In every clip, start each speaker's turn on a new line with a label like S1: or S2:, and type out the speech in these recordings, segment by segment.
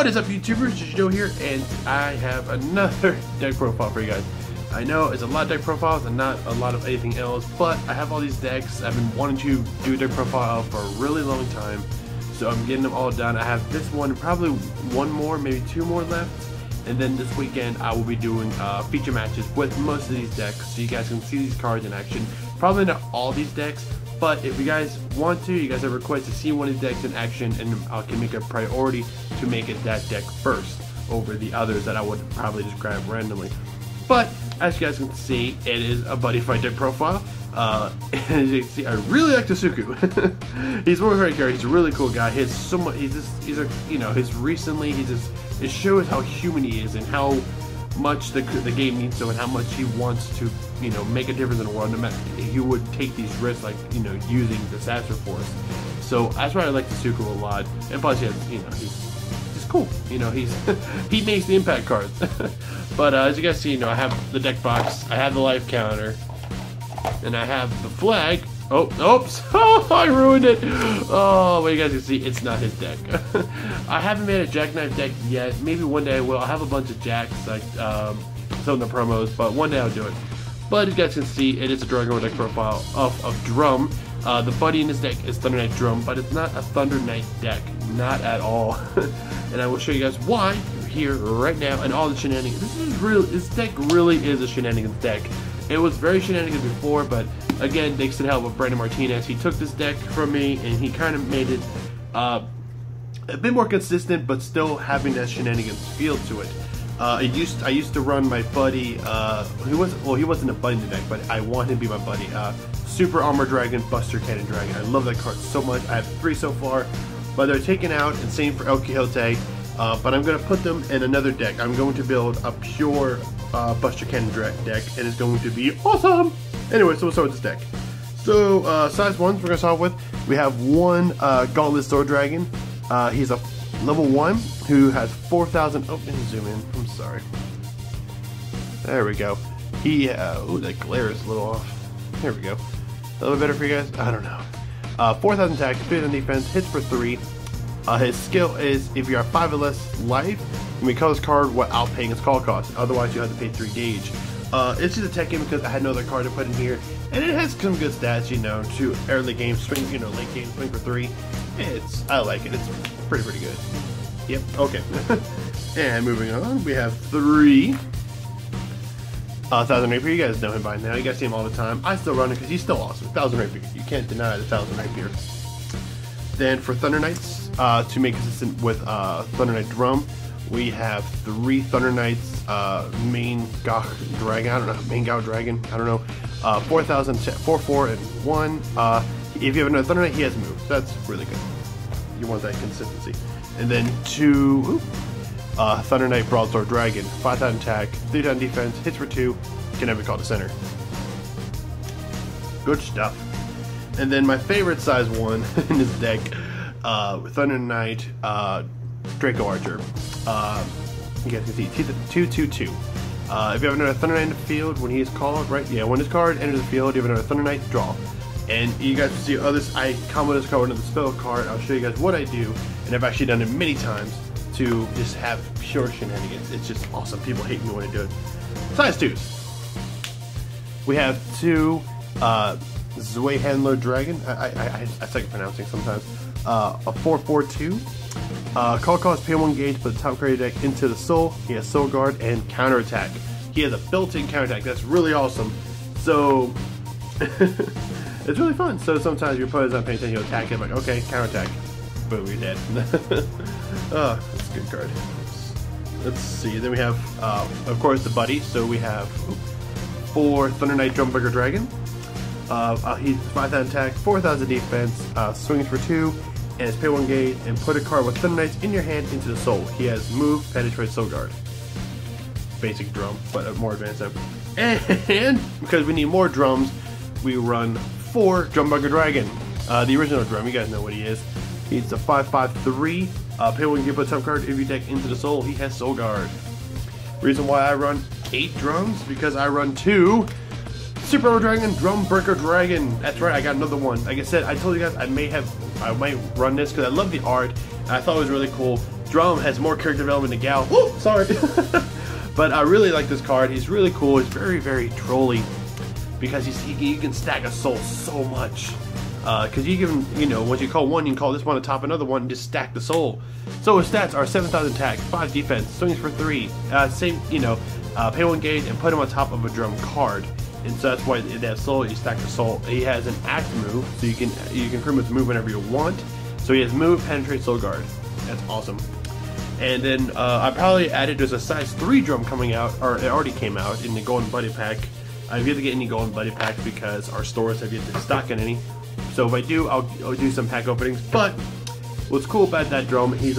S1: What is up, YouTubers? Joe here, and I have another deck profile for you guys. I know it's a lot of deck profiles and not a lot of anything else, but I have all these decks. I've been wanting to do a deck profile for a really long time, so I'm getting them all done. I have this one, probably one more, maybe two more left, and then this weekend I will be doing feature matches with most of these decks, so you guys can see these cards in action. Probably not all these decks, but if you guys want to, you guys have requests to see one of these decks in action, and I can make a priority to make it that deck first over the others that I would probably just grab randomly. But as you guys can see, it is a buddy fight deck profile. As you can see, I really like Tsuku. He's one of my favorite characters. He's a really cool guy. He has so much. It shows how human he is and how much the game needs him and how much he wants to, make a difference in the world. No matter, he would take these risks, like, using disaster force. So that's why I like Tsuku a lot. And plus, he has, he's cool. He makes the impact cards. But as you guys see, I have the deck box, I have the life counter, and I have the flag. Oh, oops! Oh, I ruined it. Oh, well, you guys can see, it's not his deck. I haven't made a jackknife deck yet. Maybe one day I will. I have a bunch of jacks, like some of the promos, but one day I'll do it. But as you guys can see, it is a Dragon Ball deck profile of Drum. The buddy in this deck is Thunder Knight Drum, but it's not a Thunder Knight deck, not at all. And I will show you guys why here right now, and all the shenanigans. This deck really is a shenanigans deck. It was very shenanigans before, but again, thanks to the help of Brandon Martinez, he took this deck from me and he kind of made it a bit more consistent, but still having that shenanigans feel to it. I used to run my buddy. He wasn't a buddy in the deck, but I want him to be my buddy. Super Armor Dragon, Buster Cannon Dragon. I love that card so much. I have 3 so far, but they're taken out, and same for El Quixote. But I'm going to put them in another deck. I'm going to build a pure Buster Cannon deck, and it's going to be awesome! Anyway, so we'll start with this deck. So, size 1s we're going to start with. We have one Gauntlet Sword Dragon. He's a level 1 who has 4,000... Oh, let me zoom in. I'm sorry. There we go. Ooh, that glare is a little off. There we go. A little bit better for you guys? I don't know. 4,000 attack, 3,000 defense, hits for 3. His skill is, if you have 5 or less life, you may call this card without paying its call cost. Otherwise, you have to pay 3 gauge. It's just a tech game because I had no other card to put in here, and it has some good stats, to early game swing, late game swing for 3. I like it. It's pretty good. Yep. Okay. And moving on, we have 3. 1,000 Rapier. You guys know him by now. You guys see him all the time. I still run it because he's still awesome. 1,000 Rapier. You can't deny the 1,000 Rapier. Then for Thunder Knights, to make consistent with Thunder Knight Drum, we have 3 Thunder Knights, main Gao Dragon. I don't know, main Gao Dragon. I don't know. 4,000, 4, 4, and 1. If you have another Thunder Knight, he has moves. That's really good. You want that consistency. And then 2 Thunder Knight Broadsword Dragon, 5,000 attack, 3,000 defense, hits for 2, can never be called a center. Good stuff. And then my favorite size 1 in this deck, Thunder Knight Draco Archer. You guys can see 2/2/2. If you have another Thunder Knight in the field when he is called, right? Yeah, when his card enters the field, you have another Thunder Knight, draw. And you guys can see others. I combo this card with another spell card. I'll show you guys what I do, and I've actually done it many times to just have pure shenanigans. It's just awesome. People hate me when I do it. Size 2s. We have 2 Zwei Handler Dragon. I suck at pronouncing sometimes. A 4/4/2. Call cost, pay 1 gauge, put the top card of your deck into the soul. He has Soul Guard and Counter Attack. He has a built-in counter attack. That's really awesome. So it's really fun. So sometimes your opponent's not paying attention, you attack him, like, okay, counter attack. Boom, you're dead. Oh, that's a good card. Let's see. Then we have, of course, the buddy. So we have 4 Thunder Knight Drumburger Dragon. He's 5,000 attack, 4,000 defense, swings for 2, and it's pay 1 gauge, and put a card with Thunder Knights in your hand into the soul. He has move, penetrate, soul guard. Basic drum, but a more advanced type. And because we need more drums, we run 4 Drumburger Dragon. The original drum, you guys know what he is. He's a 5/5/3. Pay 1 gauge, put top card of your deck into the soul. He has soul guard. Reason why I run 8 drums, because I run 2 Super Armor Dragon, Drumbreaker Dragon. That's right, I got another one. Like I said, I told you guys I might run this because I love the art. And I thought it was really cool. Drum has more character development than Gal. Woo, sorry. But I really like this card. He's really cool. He's very, very trolly because you can stack a soul so much. Because you can, you know, once you call one, you can call this one on top of another one and just stack the soul. So his stats are 7,000 attack, 5 defense, swings for 3, same, you know, pay 1 gauge and put him on top of a drum card. And so that's why that soul, you stack the soul. He has an act move, so you can pretty much move whenever you want. So he has move, penetrate, soul guard. That's awesome. And then I probably added there's a size 3 drum coming out, or it already came out in the golden buddy pack. I've yet to get any golden buddy packs because our stores have yet to stock in any. So if I do, I'll do some pack openings. But what's cool about that drum, he's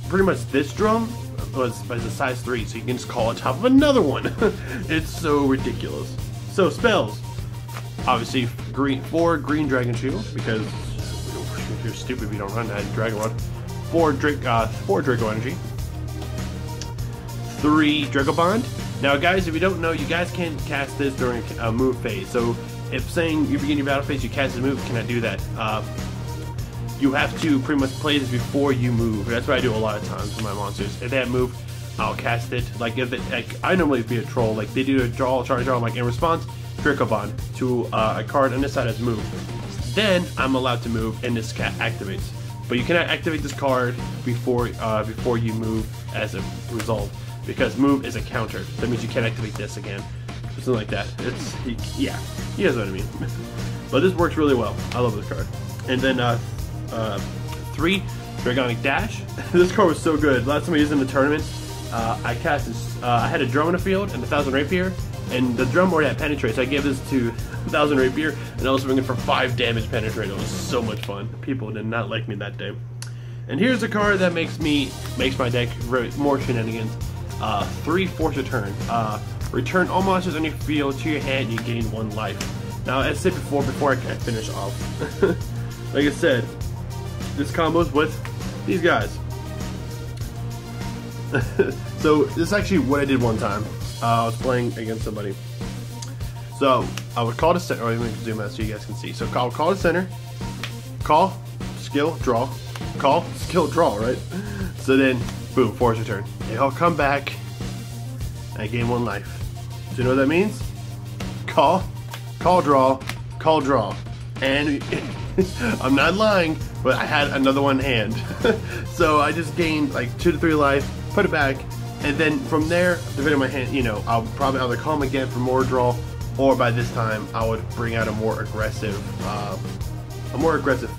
S1: pretty much this drum was a size 3, so you can just call on top of another one. It's so ridiculous. So spells, obviously 4 green dragon shield because you're stupid if you don't run that dragon one. 4 Draco energy, 3 Draco bond. Now guys, if you don't know, you guys can't cast this during a move phase. So if saying you begin your battle phase, you cast this move, you cannot do that. You have to pretty much play this before you move. That's what I do a lot of times with my monsters. If they have move, I'll cast it. Like if I normally be a troll. Like they do a draw, charge draw. Like in response, Draco bond to a card on this side as move. Then I'm allowed to move, and this activates. But you cannot activate this card before you move as a result, because move is a counter. That means you can't activate this again. Something like that. Yeah, you guys know what I mean. But this works really well. I love this card. And then 3 Dragonic Dash. This card was so good. Last time I used it in the tournament, I cast this. I had a drum in the field and 1,000 rapier, and the drum already had penetrate. So I gave this to 1,000 rapier, and I was swinging for 5 damage penetrate. It was so much fun. People did not like me that day. And here's a card that makes my deck more shenanigans. 3 force return. Return all monsters on your field to your hand and you gain 1 life. Now, as I said before I finish off, like I said, this combos with these guys. So this is actually what I did one time. I was playing against somebody. So I would call the center. Let me zoom out so you guys can see. So I'll call the center. Call, skill, draw. Call, skill, draw. Right. So then, boom, force return. And I'll come back. I gain 1 life. Do you know what that means? Call, draw, draw. And I'm not lying, but I had another one in hand. So I just gained like 2 to 3 life, put it back, and then from there, depending on my hand, you know, I'll probably either call him again for more draw, or by this time I would bring out a more aggressive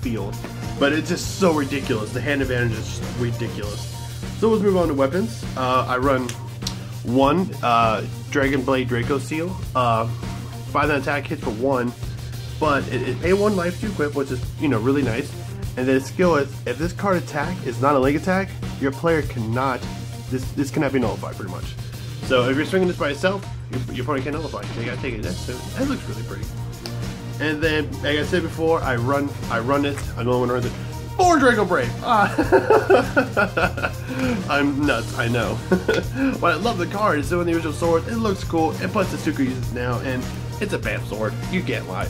S1: field. But it's just so ridiculous. The hand advantage is just ridiculous. So let's move on to weapons. I run 1 Dragon Blade Draco Seal. 5 attack, hits for 1, but it pay 1 life to equip, which is, you know, really nice. And then skill is, if this card attack is not a leg attack, your player cannot, this cannot be nullified pretty much. So if you're swinging this by yourself, your opponent can't nullify. You gotta take it. That looks really pretty. And then, like I said before, I run it. I'm the only one who runs it. 4 Draco Brave! I'm nuts, I know. But I love the card. It's still in the original sword. It looks cool. And plus the Suku uses it now, and it's a bam sword. You can't lie.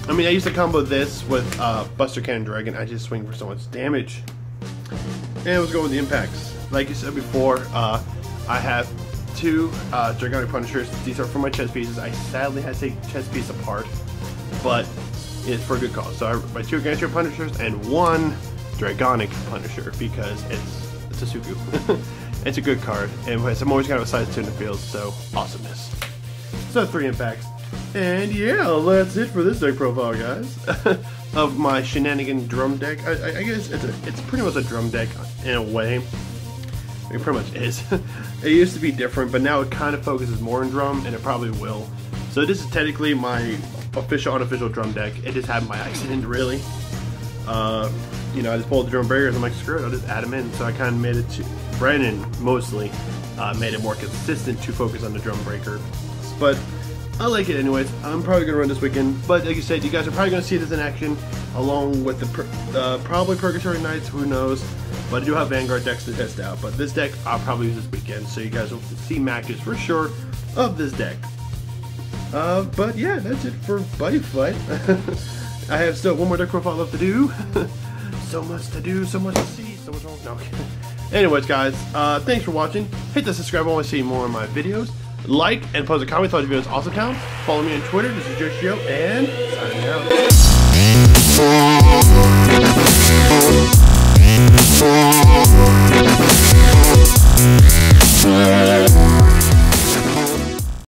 S1: I mean, I used to combo this with Buster Cannon Dragon. I just swing for so much damage. And let's go with the impacts. Like you said before, I have 2 Dragonic Punishers. These are for my chess pieces. I sadly had to take chess piece apart, but it's for a good cause. So my 2 Gangster Punishers and 1 Dragonic Punisher because it's a Suku. It's a good card, and I'm always kind of a size 2 in the field, so awesomeness. So 3 impacts. And yeah, that's it for this deck profile, guys. Of my Shenanigans drum deck. I guess it's pretty much a drum deck in a way. It pretty much is. It used to be different, but now it kind of focuses more on drum, and it probably will. So this is technically my official, unofficial drum deck. It just happened by accident, really. You know, I just pulled the drum breakers. I'm like, screw it, I'll just add them in. So I kind of made it to Brandon mostly made it more consistent to focus on the drum breaker. But I like it anyways. I'm probably gonna run this weekend. But like you said, you guys are probably gonna see this in action along with the probably Purgatory Knights. Who knows? But I do have Vanguard decks to test out. But this deck I'll probably use this weekend, so you guys will see matches for sure of this deck. But yeah, that's it for Buddy Fight. I have still one more deck profile left to do. So much to do, so much to see, so much more. No. Anyways, guys, thanks for watching. Hit the subscribe button to see more of my videos. Like and post a comment. Thought this video was awesome town. Follow me on Twitter. This is Joe and signing out.